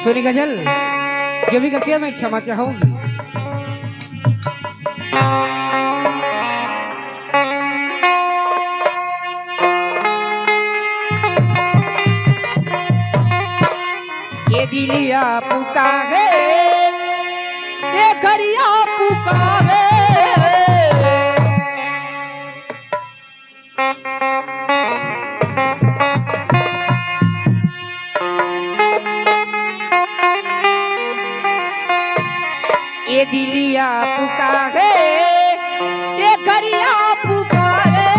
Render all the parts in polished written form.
सोनी गजल जो भी गलतियां मैं क्षमा चाहूंगी। ये दिलिया पुकारे, ये घरिया पुकारे, ये दिलिया पुकारे, ये घरिया पुकारे।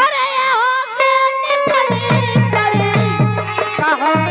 अरे यहाँ के निकली करी कहाँ,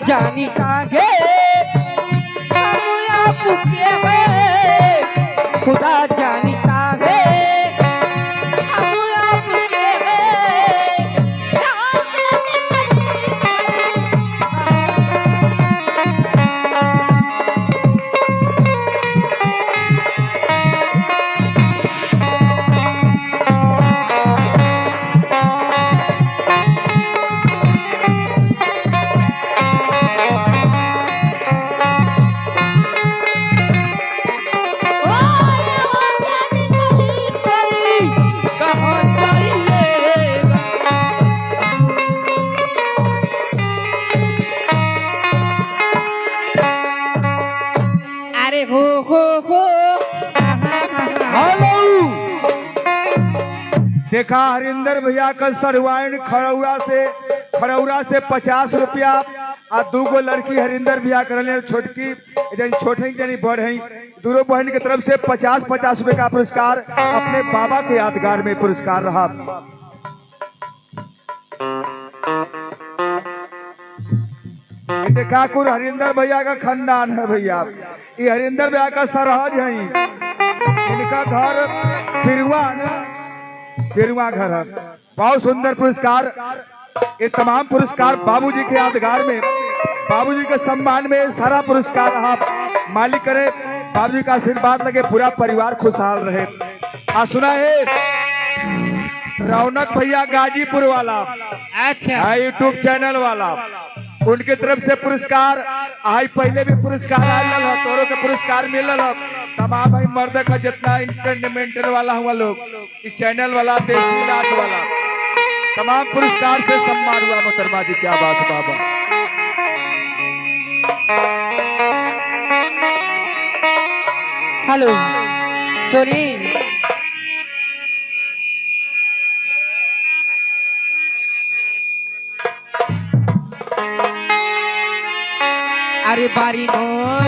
जानी कागे पुके हुए, खुदा जानी कागे पुके देखा हरिंदर भैया का सरवाइन खरौरा से 50 रुपया और 2 लड़की हरिंदर भैया कर छोटकी छोटे जनी बड़ है दोनों बहन की तरफ से 50-50 रुपए का पुरस्कार अपने बाबा के यादगार में पुरस्कार रहा। देखा कुल हरिंदर भैया का खानदान है भैया, ये हरिंदर भैया का सरहज है, इनका घर बिरुआ घर है। बहुत सुंदर पुरस्कार, ये तमाम पुरस्कार बाबूजी के यादगार में, बाबूजी के सम्मान में सारा पुरस्कार रहा। मालिक करे बाबूजी का आशीर्वाद लगे, पूरा परिवार खुशहाल रहे। सुना है रौनक भैया गाजीपुर वाला, अच्छा यूट्यूब चैनल वाला, उनके तरफ से पुरस्कार आज पहले भी पुरस्कार आयल है, तोरो के पुरस्कार मिलल है। तमाम भाई मर्द का जितना इंटरटेनमेंट वाला हुआ लोग, इस चैनल वाला, देसी नाच वाला, तमाम पुरस्कार से सम्मान हुआ। मोहतरमा जी क्या बात है बाबा। हेलो सोनी, अरे बारी मोर